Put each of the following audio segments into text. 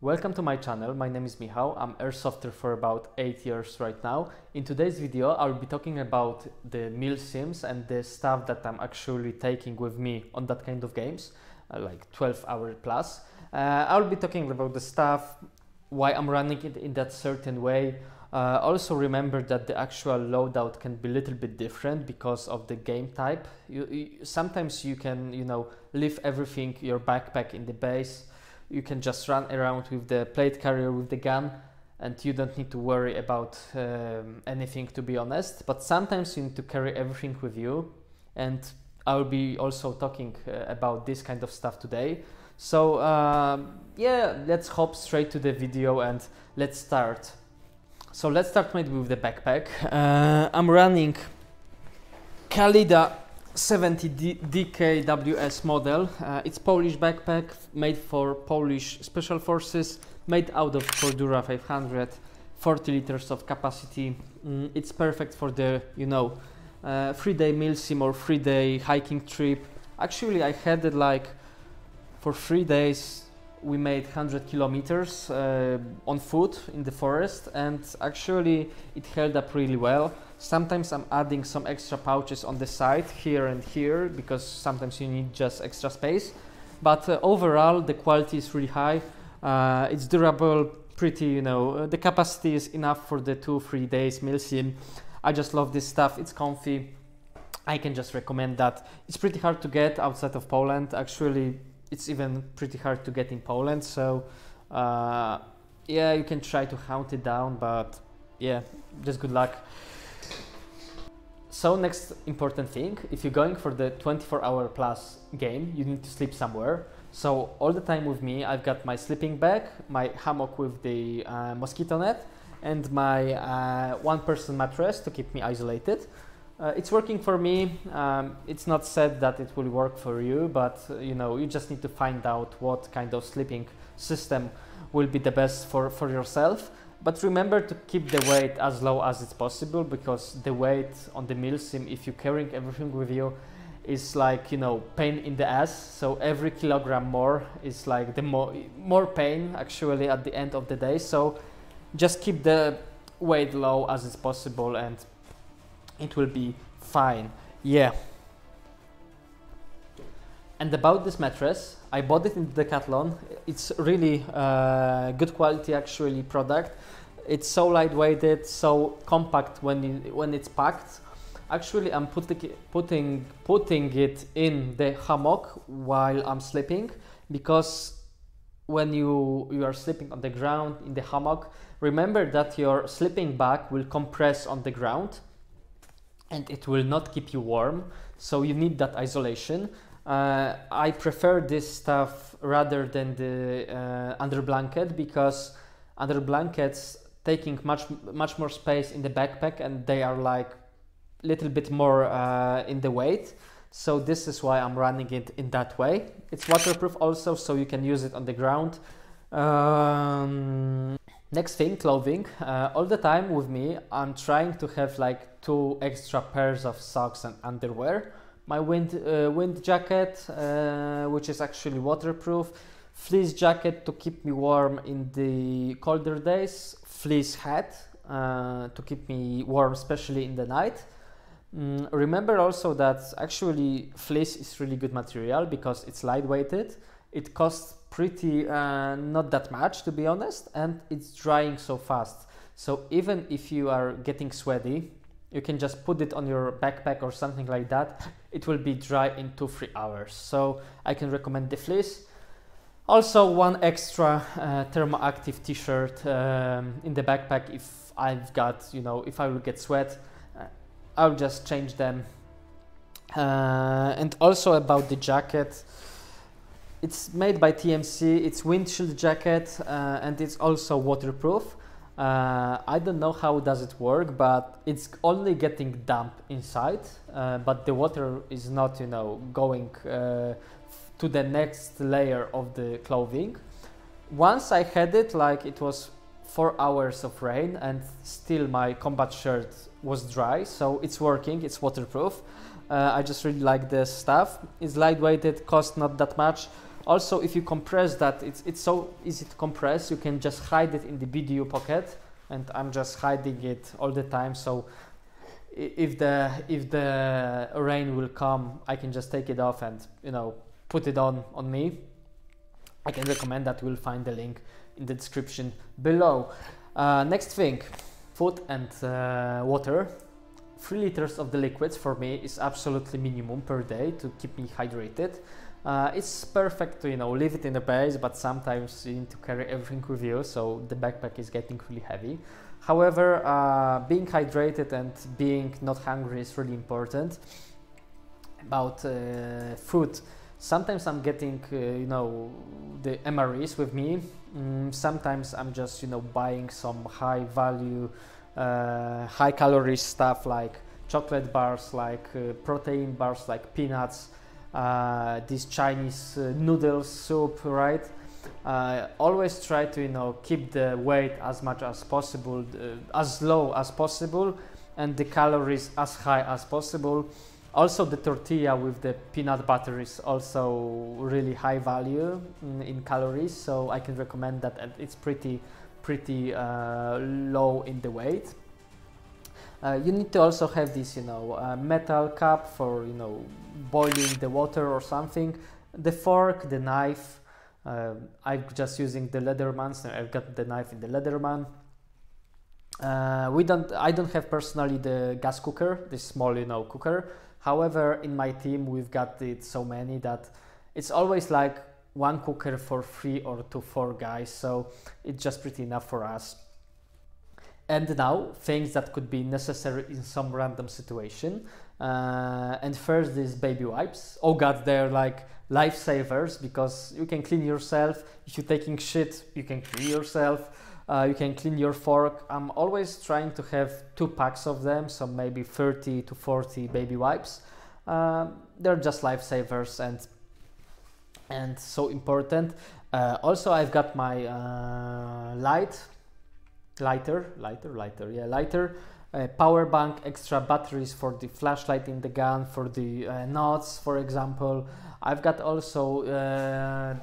Welcome to my channel. My name is Michał. I'm Airsofter for about 8 years right now. In today's video, I'll be talking about the Milsims and the stuff that I'm actually taking with me on that kind of games, like 12-hour plus. I'll be talking about the stuff, why I'm running it in that certain way. Also remember that the actual loadout can be a little bit different because of the game type. Sometimes you can, leave everything, your backpack in the base. You can just run around with the plate carrier with the gun and you don't need to worry about anything, to be honest. But sometimes you need to carry everything with you, and I'll be also talking about this kind of stuff today. So yeah, let's hop straight to the video and let's start. So let's start maybe with the backpack. I'm running Kalida 70 DKWS model. It's Polish backpack made for Polish Special Forces, made out of Cordura 500, 40 liters of capacity. It's perfect for the 3-day Milsim or 3-day hiking trip. Actually, I had it like for 3 days. We made 100 kilometers on foot in the forest, and actually it held up really well. Sometimes I'm adding some extra pouches on the side here and here because sometimes you need just extra space, but overall the quality is really high. It's durable, pretty, the capacity is enough for the 2-3 days Milsim. I just love this stuff. It's comfy. I can just recommend that. It's pretty hard to get outside of Poland. Actually, it's even pretty hard to get in Poland, so yeah, you can try to hunt it down, but yeah, just good luck. So next important thing, if you're going for the 24-hour plus game, you need to sleep somewhere. So all the time with me, I've got my sleeping bag, my hammock with the mosquito net, and my one-person mattress to keep me isolated. It's working for me. It's not said that it will work for you, but you just need to find out what kind of sleeping system will be the best for yourself. But remember to keep the weight as low as it's possible, because the weight on the Milsim, if you're carrying everything with you, is like pain in the ass. So every kilogram more is like the more pain actually at the end of the day. So just keep the weight low as it's possible and it will be fine. Yeah. And about this mattress, I bought it in Decathlon. It's really good quality actually product. It's so lightweighted, so compact when it's packed. Actually, I'm putting it in the hammock while I'm sleeping, because when you are sleeping on the ground in the hammock, remember that your sleeping bag will compress on the ground and it will not keep you warm, so you need that isolation. I prefer this stuff rather than the under blanket, because under blankets taking much more space in the backpack and they are like a little bit more in the weight. So this is why I'm running it in that way. It's waterproof also, so you can use it on the ground. Next thing, clothing. All the time with me, I'm trying to have like 2 extra pairs of socks and underwear. My wind jacket, which is actually waterproof, fleece jacket to keep me warm in the colder days, fleece hat to keep me warm, especially in the night. Remember also that actually fleece is really good material because it's lightweighted. It costs pretty not that much, to be honest, and it's drying so fast. So even if you are getting sweaty, you can just put it on your backpack or something like that. It will be dry in 2-3 hours. So I can recommend the fleece. Also, one extra thermoactive t-shirt in the backpack. If I've got, if I will get sweat, I'll just change them. And also about the jacket, it's made by TMC. It's windshield jacket and it's also waterproof. I don't know how does it work, but it's only getting damp inside, but the water is not, going to the next layer of the clothing. Once I had it, like it was 4 hours of rain and still my combat shirt was dry, so it's working, it's waterproof. I just really like this stuff. It's lightweighted, costs not that much. Also, if you compress that, it's so easy to compress, you can just hide it in the BDU pocket, and I'm just hiding it all the time, so if the rain will come, I can just take it off and, you know, put it on me. I can recommend that. You'll find the link in the description below. Next thing, food and water. 3 liters of the liquids for me is absolutely minimum per day to keep me hydrated. It's perfect to, you know, leave it in the base, but sometimes you need to carry everything with you, so the backpack is getting really heavy. However, being hydrated and being not hungry is really important. About food, sometimes I'm getting, you know, the MREs with me. Sometimes I'm just, you know, buying some high value, high calorie stuff like chocolate bars, like protein bars, like peanuts, this Chinese noodles soup, right? Always try to, you know, keep the weight as much as possible, as low as possible, and the calories as high as possible. Also, the tortilla with the peanut butter is also really high value in calories, so I can recommend that, and it's pretty low in the weight. You need to also have this, you know, metal cup for, you know, boiling the water or something. The fork, the knife. I'm just using the Leatherman, so I've got the knife in the Leatherman. I don't have personally the gas cooker, this small, you know, cooker. However, in my team we've got it so many that it's always like 1 cooker for 3 or 4 guys, so it's just pretty enough for us. And now, things that could be necessary in some random situation. And first is baby wipes. Oh god, they're like lifesavers, because you can clean yourself. If you're taking shit, you can clean yourself. You can clean your fork. I'm always trying to have 2 packs of them, so maybe 30 to 40 baby wipes. They're just lifesavers and so important. Also, I've got my lighter, power bank, extra batteries for the flashlight in the gun, for the knots, for example. I've got also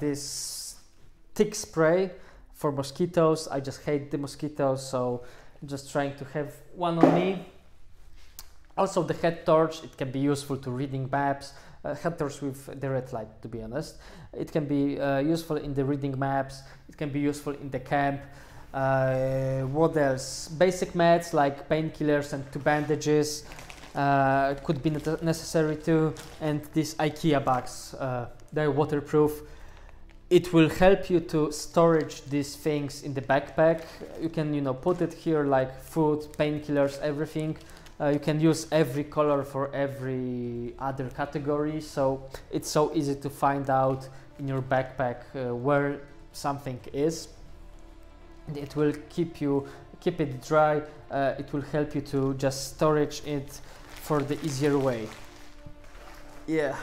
this tick spray for mosquitoes. I just hate the mosquitoes, so I'm just trying to have one on me. Also, the head torch, it can be useful to reading maps. Head torch with the red light, to be honest. It can be useful in the reading maps. It can be useful in the camp. What else? Basic meds like painkillers and 2 bandages could be necessary too. And these IKEA bags, they're waterproof. It will help you to storage these things in the backpack. You can, you know, put it here like food, painkillers, everything. You can use every color for every other category, so it's so easy to find out in your backpack where something is. It will keep it dry. It will help you to just storage it for the easier way. Yeah.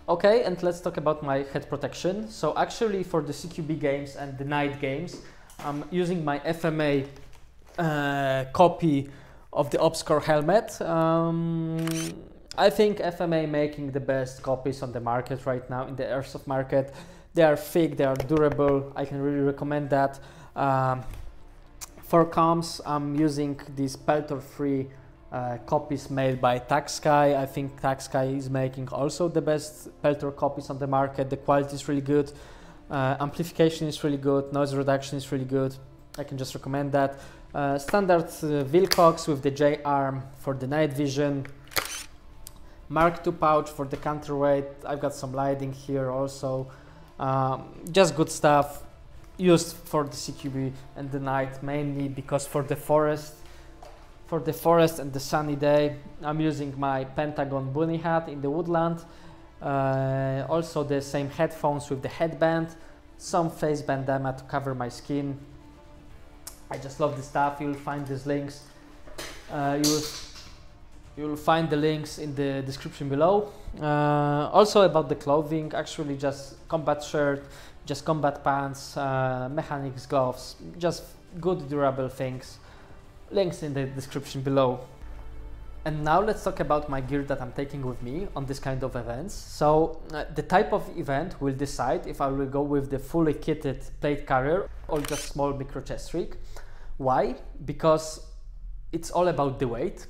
Okay, and let's talk about my head protection. So actually, for the CQB games and the night games, I'm using my FMA copy of the Obscore helmet. I think FMA making the best copies on the market right now, in the Airsoft market. They are thick, they are durable. I can really recommend that. For comms, I'm using these peltor-free copies made by TaxSky. I think TaxSky is making also the best peltor copies on the market. The quality is really good. Amplification is really good. Noise reduction is really good. I can just recommend that. Standard Wilcox with the J-arm for the night vision. Mark II pouch for the counterweight. I've got some lighting here also. Just good stuff, used for the CQB and the night mainly, because for the forest and the sunny day, I'm using my Pentagon bunny hat in the woodland. Also the same headphones with the headband, some face bandana to cover my skin. I just love this stuff. You'll find these links. You'll find the links in the description below. Also about the clothing, actually just combat shirt, just combat pants, mechanics gloves, just good durable things. Links in the description below. And now let's talk about my gear that I'm taking with me on this kind of events. So the type of event will decide if I will go with the fully kitted plate carrier or just small micro chest rig. Why? Because it's all about the weight.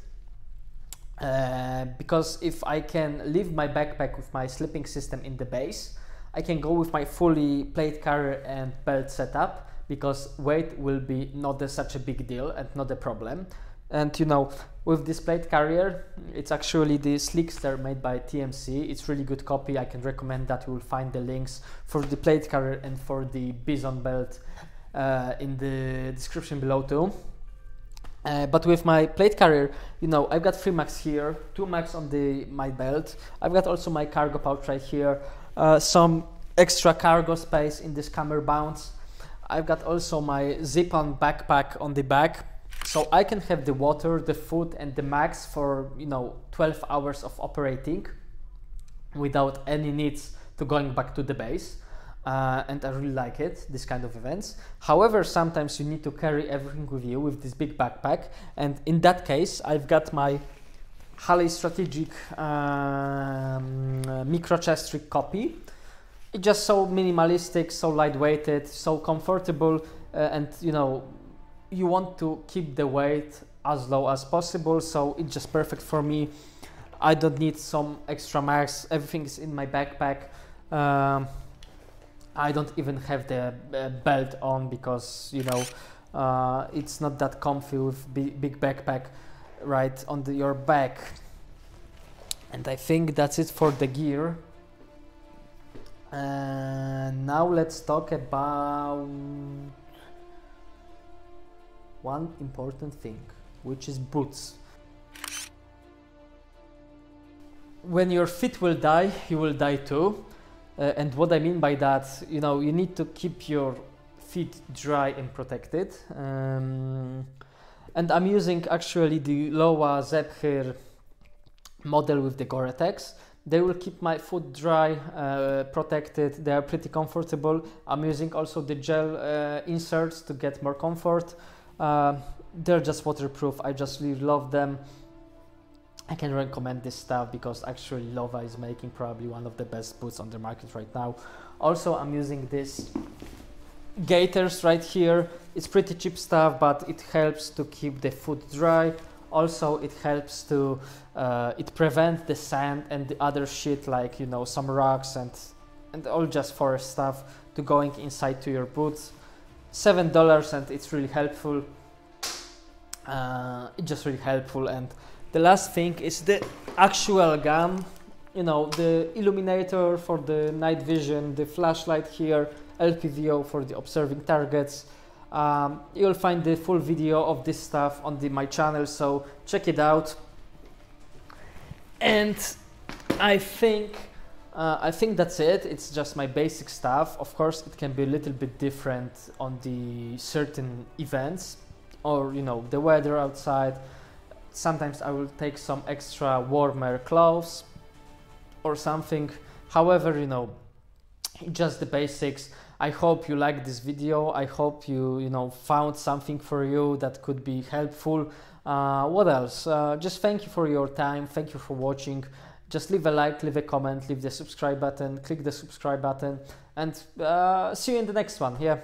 Because if I can leave my backpack with my sleeping system in the base, I can go with my fully plate carrier and belt setup, because weight will be not such a big deal and not a problem. And you know, with this plate carrier, it's actually the Slickster made by TMC. It's really good copy. I can recommend that. You will find the links for the plate carrier and for the Bison belt in the description below too. But with my plate carrier, you know, I've got 3 mags here, 2 mags on my belt. I've got also my cargo pouch right here, some extra cargo space in this camera bounce. I've got also my zip-on backpack on the back, so I can have the water, the food and the mags for, you know, 12 hours of operating without any needs to going back to the base. And I really like it, this kind of events. However, sometimes you need to carry everything with you with this big backpack, and in that case I've got my Halley Strategic micro chest rig copy. It's just so minimalistic, so lightweighted, so comfortable, and you know, you want to keep the weight as low as possible, so it's just perfect for me. I don't need some extra mags, everything is in my backpack. I don't even have the belt on because, you know, it's not that comfy with big backpack right on your back. And I think that's it for the gear. Now let's talk about one important thing, which is boots. When your feet will die, you will die too. And what I mean by that, you know, you need to keep your feet dry and protected. And I'm using actually the Lowa Zephyr model with the Gore-Tex. They will keep my foot dry, protected. They are pretty comfortable. I'm using also the gel inserts to get more comfort. They're just waterproof. I just really love them. I can recommend this stuff because actually Lowa is making probably one of the best boots on the market right now. Also, I'm using this gaiters right here. It's pretty cheap stuff, but it helps to keep the foot dry. Also, it helps to it prevents the sand and the other shit, like, you know, some rocks and all just forest stuff to going inside to your boots. $7, and it's really helpful. It's just really helpful. And the last thing is the actual gun, you know, the illuminator for the night vision, the flashlight here, LPVO for the observing targets. You'll find the full video of this stuff on my channel, so check it out. And I think that's it. It's just my basic stuff. Of course, it can be a little bit different on the certain events, or, you know, the weather outside. Sometimes I will take some extra warmer clothes or something. However, you know, just the basics. I hope you liked this video. I hope you know, found something for you that could be helpful. What else? Just thank you for your time. Thank you for watching. Just leave a like, leave a comment, leave the subscribe button, click the subscribe button, and see you in the next one. Yeah.